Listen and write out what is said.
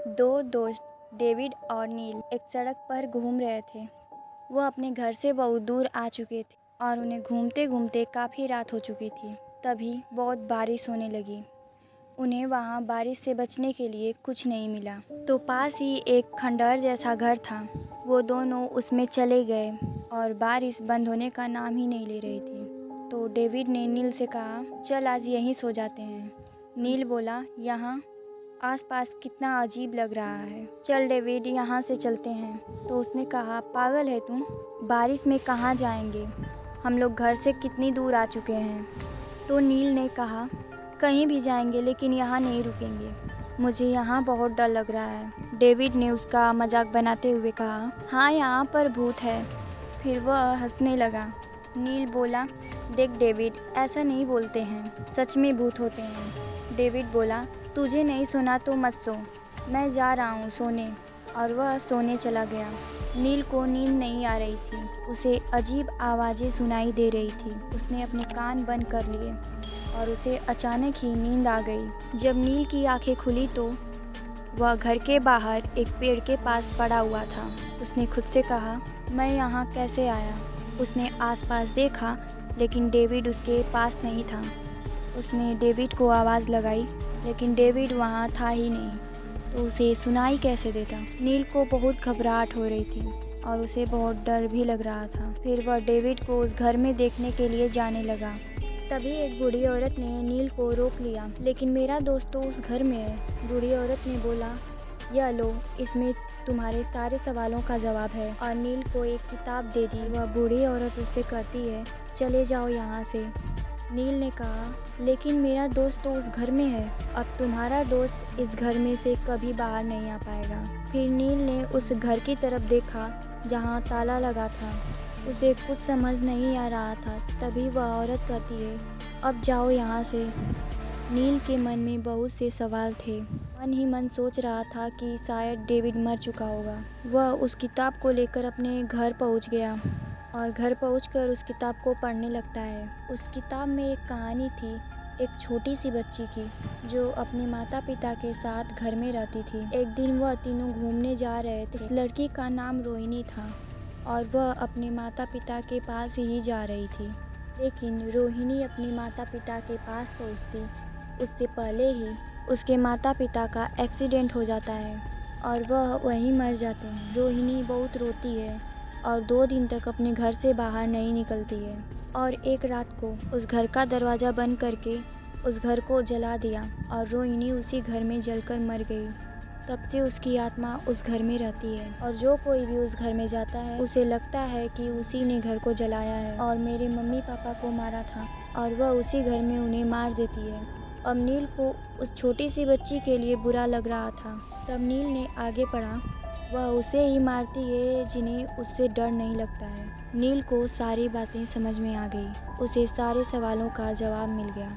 दो दोस्त डेविड और नील एक सड़क पर घूम रहे थे। वो अपने घर से बहुत दूर आ चुके थे और उन्हें घूमते घूमते काफ़ी रात हो चुकी थी। तभी बहुत बारिश होने लगी। उन्हें वहाँ बारिश से बचने के लिए कुछ नहीं मिला, तो पास ही एक खंडहर जैसा घर था। वो दोनों उसमें चले गए और बारिश बंद होने का नाम ही नहीं ले रही थी। तो डेविड ने नील से कहा, चल आज यहीं सो जाते हैं। नील बोला, यहाँ आसपास कितना अजीब लग रहा है, चल डेविड यहाँ से चलते हैं। तो उसने कहा, पागल है तुम, बारिश में कहाँ जाएंगे, हम लोग घर से कितनी दूर आ चुके हैं। तो नील ने कहा, कहीं भी जाएंगे लेकिन यहाँ नहीं रुकेंगे, मुझे यहाँ बहुत डर लग रहा है। डेविड ने उसका मजाक बनाते हुए कहा, हाँ यहाँ पर भूत है। फिर वह हंसने लगा। नील बोला, देख डेविड, ऐसा नहीं बोलते हैं, सच में भूत होते हैं। डेविड बोला, तुझे नहीं सुना तो मत सो, मैं जा रहा हूँ सोने। और वह सोने चला गया। नील को नींद नहीं आ रही थी, उसे अजीब आवाज़ें सुनाई दे रही थी। उसने अपने कान बंद कर लिए और उसे अचानक ही नींद आ गई। जब नील की आंखें खुली तो वह घर के बाहर एक पेड़ के पास पड़ा हुआ था। उसने खुद से कहा, मैं यहाँ कैसे आया। उसने आसपास देखा लेकिन डेविड उसके पास नहीं था। उसने डेविड को आवाज़ लगाई लेकिन डेविड वहाँ था ही नहीं, तो उसे सुनाई कैसे देता। नील को बहुत घबराहट हो रही थी और उसे बहुत डर भी लग रहा था। फिर वह डेविड को उस घर में देखने के लिए जाने लगा। तभी एक बूढ़ी औरत ने नील को रोक लिया, लेकिन मेरा दोस्त तो उस घर में है। बूढ़ी औरत ने बोला, यह लो, इसमें तुम्हारे सारे सवालों का जवाब है। और नील को एक किताब दे दी। वह बूढ़ी औरत उससे कहती है, चले जाओ यहाँ से। नील ने कहा, लेकिन मेरा दोस्त तो उस घर में है, अब तुम्हारा दोस्त इस घर में से कभी बाहर नहीं आ पाएगा। फिर नील ने उस घर की तरफ देखा जहाँ ताला लगा था। उसे कुछ समझ नहीं आ रहा था। तभी वह औरत कहती है, अब जाओ यहाँ से। नील के मन में बहुत से सवाल थे। मन ही मन सोच रहा था कि शायद डेविड मर चुका होगा। वह उस किताब को लेकर अपने घर पहुँच गया और घर पहुंचकर उस किताब को पढ़ने लगता है। उस किताब में एक कहानी थी, एक छोटी सी बच्ची की जो अपने माता पिता के साथ घर में रहती थी। एक दिन वह तीनों घूमने जा रहे थे। उस लड़की का नाम रोहिणी था और वह अपने माता पिता के पास ही जा रही थी। लेकिन रोहिणी अपने माता पिता के पास पहुंचती उससे पहले ही उसके माता पिता का एक्सीडेंट हो जाता है और वह वहीं मर जाते हैं। रोहिणी बहुत रोती है और 2 दिन तक अपने घर से बाहर नहीं निकलती है। और एक रात को उस घर का दरवाज़ा बंद करके उस घर को जला दिया और रोहिणी उसी घर में जलकर मर गई। तब से उसकी आत्मा उस घर में रहती है और जो कोई भी उस घर में जाता है उसे लगता है कि उसी ने घर को जलाया है और मेरे मम्मी पापा को मारा था और वह उसी घर में उन्हें मार देती है। अब नील को उस छोटी सी बच्ची के लिए बुरा लग रहा था। तब नील ने आगे बढ़ा, वह उसे ही मारती है जिन्हें उससे डर नहीं लगता है। नील को सारी बातें समझ में आ गई। उसे सारे सवालों का जवाब मिल गया।